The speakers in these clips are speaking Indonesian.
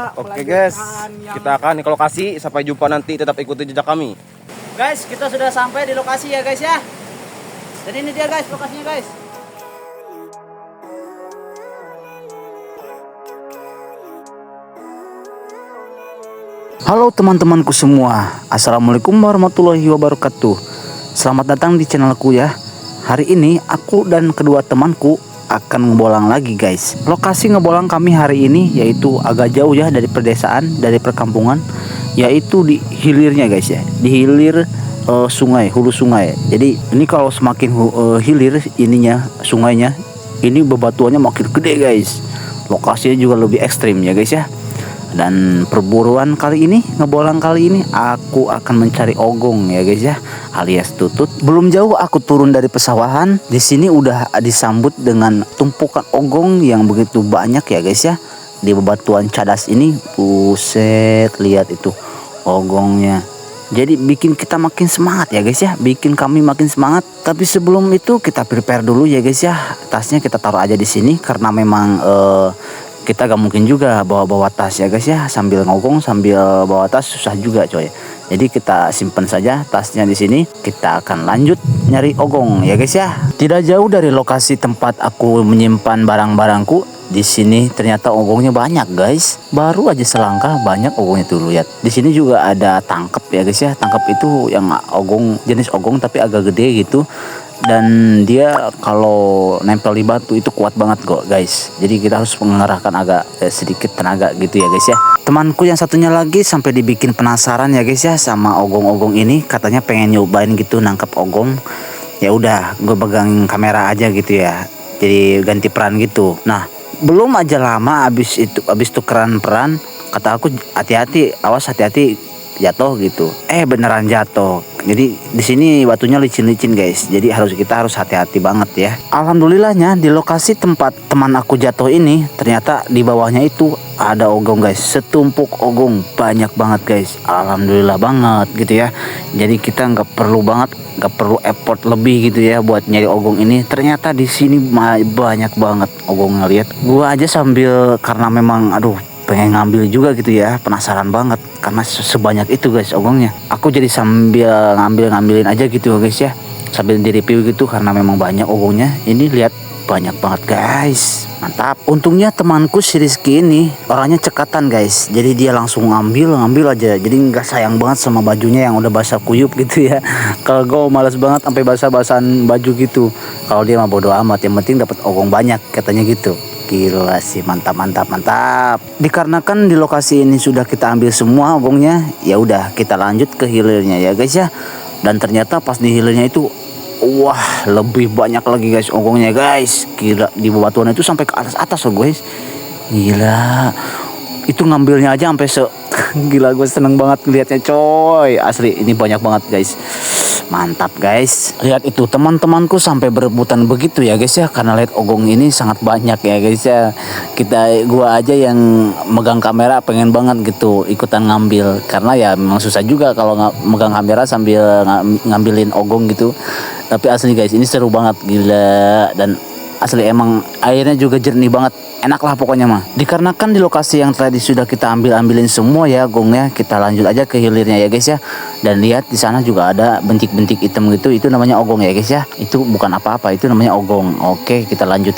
Oke guys, kita akan ke lokasi. Sampai jumpa nanti, tetap ikuti jejak kami. Guys, kita sudah sampai di lokasi ya guys ya. Dan ini dia guys lokasinya guys. Halo teman-temanku semua, Assalamualaikum warahmatullahi wabarakatuh. Selamat datang di channelku ya. Hari ini aku dan kedua temanku akan ngebolang lagi guys. Lokasi ngebolang kami hari ini yaitu agak jauh ya dari pedesaan, dari perkampungan, yaitu di hilirnya guys ya. Di hilir sungai, hulu sungai. Jadi ini kalau semakin hilir ininya sungainya, ini bebatuannya makin gede guys. Lokasinya juga lebih ekstrim ya guys ya. Dan perburuan kali ini, ngebolang kali ini, aku akan mencari ogong ya guys ya, alias tutut. Belum jauh aku turun dari pesawahan, di sini udah disambut dengan tumpukan ogong yang begitu banyak ya guys ya. Di bebatuan cadas ini, buset, lihat itu ogongnya. Jadi bikin kita makin semangat ya guys ya, bikin kami makin semangat. Tapi sebelum itu kita prepare dulu ya guys ya. Tasnya kita taruh aja di sini karena memang kita gak mungkin juga bawa tas ya guys ya, sambil ngogong sambil bawa tas susah juga coy. Jadi kita simpan saja tasnya di sini. Kita akan lanjut nyari ogong ya guys ya. Tidak jauh dari lokasi tempat aku menyimpan barang-barangku, di sini ternyata ogongnya banyak guys. Baru aja selangkah banyak ogongnya tuh, lihat. Di sini juga ada tangkep ya guys ya. Tangkep itu yang ogong, jenis ogong tapi agak gede gitu. Dan dia kalau nempel di batu itu kuat banget kok guys. Jadi kita harus mengerahkan agak sedikit tenaga gitu ya guys ya. Temanku yang satunya lagi sampai dibikin penasaran ya guys ya sama ogong-ogong ini. Katanya pengen nyobain gitu nangkep ogong. Ya udah, gue pegang kamera aja gitu ya. Jadi ganti peran gitu. Nah, belum aja lama abis tukeran peran, kata aku hati-hati, awas hati-hati jatuh gitu. Beneran jatuh. Jadi di sini batunya licin-licin guys. Jadi kita harus hati-hati banget ya. Alhamdulillahnya di lokasi tempat teman aku jatuh ini ternyata di bawahnya itu ada ogong guys. Setumpuk ogong banyak banget guys. Alhamdulillah banget gitu ya. Jadi kita nggak perlu effort lebih gitu ya buat nyari ogong ini. Ternyata di sini banyak banget ogongnya, lihat. Gua aja sambil karena memang pengen ngambil juga gitu ya, penasaran banget karena sebanyak itu guys ogongnya. Aku jadi sambil ngambilin aja gitu guys ya, sambil di review gitu karena memang banyak ogongnya. Ini lihat banyak banget guys, mantap. Untungnya temanku si Rizky ini orangnya cekatan guys, jadi dia langsung ngambil aja. Jadi nggak sayang banget sama bajunya yang udah basah kuyup gitu ya. Kalau gue males banget sampai basah-basahan baju gitu. Kalau dia mah bodo amat, yang penting dapat ogong banyak katanya gitu. Gila sih, mantap. Dikarenakan di lokasi ini sudah kita ambil semua ogongnya, ya udah kita lanjut ke hilirnya ya guys ya. Dan ternyata pas di hilirnya itu, wah, lebih banyak lagi guys ogongnya guys. Gila, di bebatuan itu sampai ke atas loh guys. Gila, itu ngambilnya aja sampai gila, gue seneng banget lihatnya coy. Asli ini banyak banget guys. Mantap guys. Lihat itu teman-temanku sampai berebutan begitu ya guys ya, karena lihat ogong ini sangat banyak ya guys ya. Gua aja yang megang kamera pengen banget gitu ikutan ngambil, karena ya memang susah juga kalau megang kamera sambil ngambilin ogong gitu. Tapi asli guys ini seru banget, gila. Dan asli emang airnya juga jernih banget, enak lah pokoknya mah. Dikarenakan di lokasi yang tadi sudah kita ambilin semua ya gongnya, kita lanjut aja ke hilirnya ya guys ya. Dan lihat di sana juga ada bentik-bentik hitam gitu, itu namanya ogong ya guys ya. Itu bukan apa-apa, itu namanya ogong. Oke, kita lanjut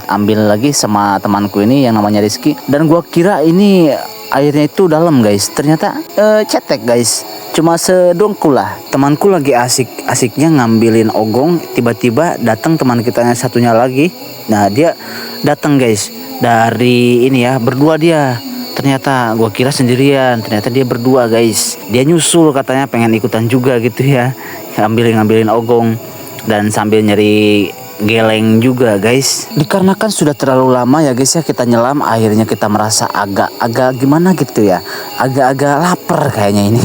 ambil lagi sama temanku ini yang namanya Rizky. Dan gua kira ini airnya itu dalam guys, ternyata cetek guys, cuma sedongkul lah. Temanku lagi asik-asiknya ngambilin ogong, tiba-tiba datang teman kita yang satunya lagi. Nah, dia datang guys dari ini ya, berdua dia. Ternyata gua kira sendirian, ternyata dia berdua guys. Dia nyusul katanya pengen ikutan juga gitu ya, ngambilin ogong dan sambil nyari geleng juga guys. Dikarenakan sudah terlalu lama ya guys ya kita nyelam, akhirnya kita merasa agak gimana gitu ya, agak lapar kayaknya ini.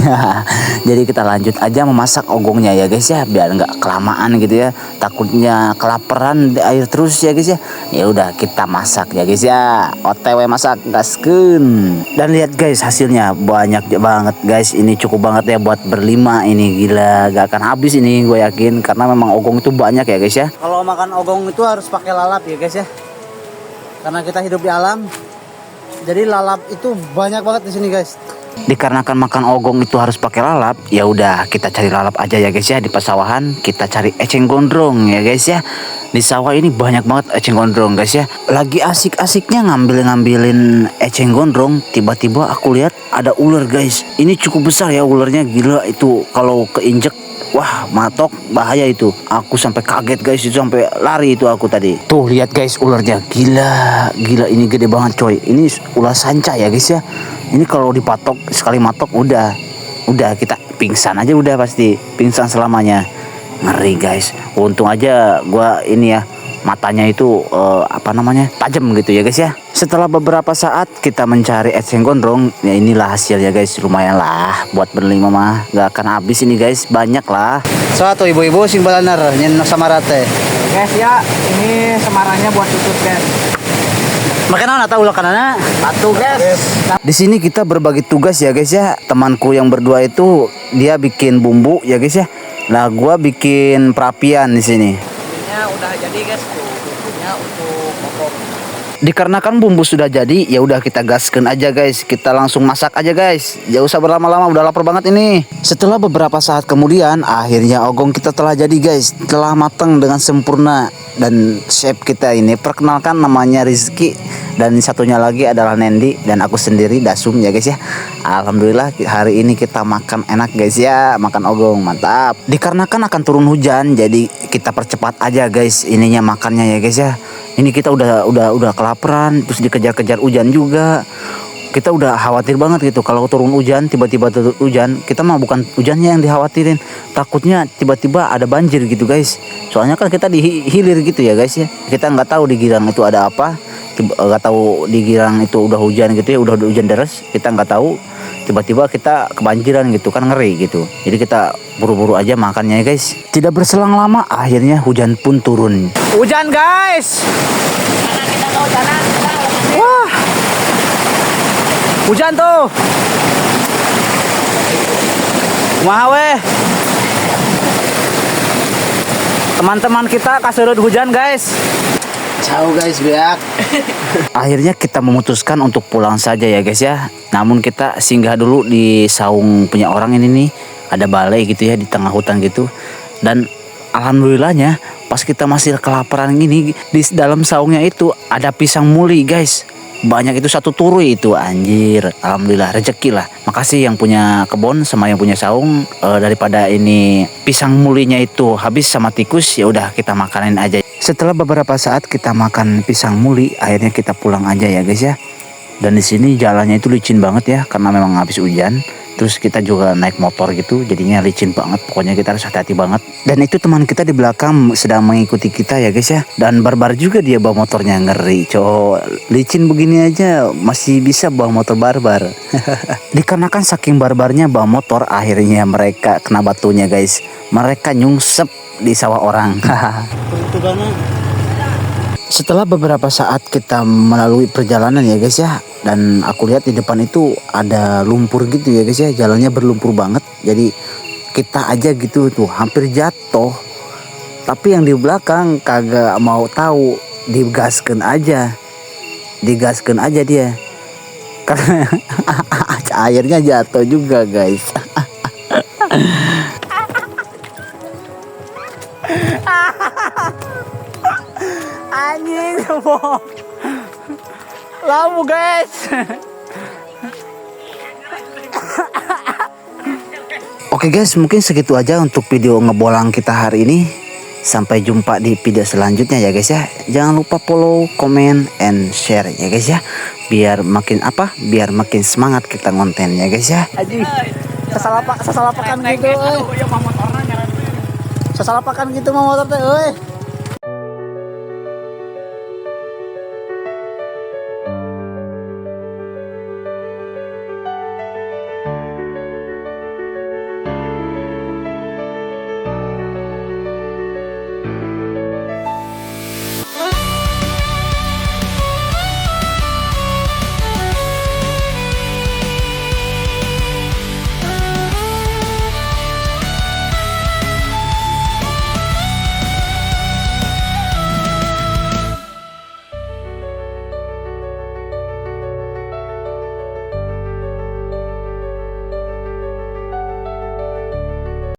Jadi kita lanjut aja memasak ogongnya ya guys ya, biar nggak kelamaan gitu ya, takutnya kelaparan di air terus ya guys ya. Ya udah kita masak ya guys ya, OTW masak gaskeun. Dan lihat guys hasilnya banyak banget guys, ini cukup banget ya buat berlima ini, gila gak akan habis ini gue yakin, karena memang ogong itu banyak ya guys ya. Kalau makan ogong itu harus pakai lalap ya guys ya, karena kita hidup di alam. Jadi lalap itu banyak banget di sini guys. Dikarenakan makan ogong itu harus pakai lalap, ya udah kita cari lalap aja ya guys ya. Di pesawahan kita cari eceng gondrong ya guys ya. Di sawah ini banyak banget eceng gondrong guys ya. Lagi asik-asiknya ngambilin eceng gondrong, tiba-tiba aku lihat ada ular guys. Ini cukup besar ya ularnya, gila itu kalau keinjek. Wah, matok bahaya itu. Aku sampai kaget guys, itu sampai lari itu aku tadi. Tuh lihat guys ularnya, gila ini gede banget coy. Ini ular sanca ya guys ya. Ini kalau dipatok sekali matok udah kita pingsan aja, udah pasti pingsan selamanya. Ngeri guys. Untung aja gua ini ya matanya itu tajam gitu ya guys ya. Setelah beberapa saat kita mencari eceng gondrong, ya inilah hasil ya guys. Lumayan lah buat berlima mah, gak akan habis ini guys, banyak lah. Suatu ibu-ibu sing balanar nyen samarate. Guys ya, ini semarannya buat tutut guys. Makan tahu ulah kanana. Batu guys. Di sini kita berbagi tugas ya guys ya. Temanku yang berdua itu dia bikin bumbu ya guys ya. Nah, gua bikin perapian di sini. Ini udah jadi guys. Bumbunya untuk pokok. Dikarenakan bumbu sudah jadi, ya udah kita gaskan aja guys. Kita langsung masak aja guys. Gak usah berlama-lama, udah lapar banget ini. Setelah beberapa saat kemudian, akhirnya ogong kita telah jadi guys. Telah matang dengan sempurna. Dan chef kita ini perkenalkan namanya Rizky, dan satunya lagi adalah Nendi, dan aku sendiri Dasum ya guys ya. Alhamdulillah hari ini kita makan enak guys ya, makan ogong mantap. Dikarenakan akan turun hujan, jadi kita percepat aja guys ininya makannya ya guys ya. Ini kita udah kelaparan, terus dikejar-kejar hujan juga. Kita udah khawatir banget gitu kalau turun hujan, tiba-tiba turun hujan. Kita mah bukan hujannya yang dikhawatirin, takutnya tiba-tiba ada banjir gitu guys. Soalnya kan kita di hilir gitu ya guys ya. Kita nggak tahu di Girang itu ada apa, nggak tahu di Girang itu udah hujan gitu ya, udah hujan deras. Kita nggak tahu, tiba-tiba kita kebanjiran gitu kan, ngeri gitu. Jadi kita buru-buru aja makannya ya guys. Tidak berselang lama, akhirnya hujan pun turun. Hujan guys. Karena kita kehujanan. Wah. Hujan tuh. Wah, teman-teman kita kasurut hujan guys. Ciao guys, beak. Akhirnya kita memutuskan untuk pulang saja ya guys ya. Namun kita singgah dulu di saung punya orang ini nih. Ada balai gitu ya di tengah hutan gitu. Dan alhamdulillahnya pas kita masih kelaparan gini, di dalam saungnya itu ada pisang muli guys. Banyak itu, satu turui itu, anjir. Alhamdulillah rezeki lah. Makasih yang punya kebun sama yang punya saung. Daripada ini pisang mulinya itu habis sama tikus, ya udah kita makanin aja. Setelah beberapa saat kita makan pisang muli, akhirnya kita pulang aja ya guys ya. Dan di sini jalannya itu licin banget ya, karena memang habis hujan. Terus kita juga naik motor gitu, jadinya licin banget. Pokoknya kita harus hati-hati banget. Dan itu teman kita di belakang sedang mengikuti kita ya guys ya. Dan barbar juga dia bawa motornya, ngeri cowok. Licin begini aja masih bisa bawa motor barbar. Dikarenakan saking barbarnya bawa motor, akhirnya mereka kena batunya guys. Mereka nyungsep di sawah orang. Itu karena Setelah beberapa saat kita melalui perjalanan ya guys ya, dan aku lihat di depan itu ada lumpur gitu ya guys ya, jalannya berlumpur banget. Jadi kita aja gitu tuh hampir jatuh, tapi yang di belakang kagak mau tahu, digaskan aja dia, karena airnya jatuh juga guys. Anjing semua. Lamu guys. Oke guys, mungkin segitu aja untuk video ngebolang kita hari ini. Sampai jumpa di video selanjutnya ya guys ya. Jangan lupa follow, comment, and share ya guys ya. Biar makin semangat kita konten ya guys ya. Anjing. Sesalapakan gitu. Sesalapakan gitu mau motor teh euy.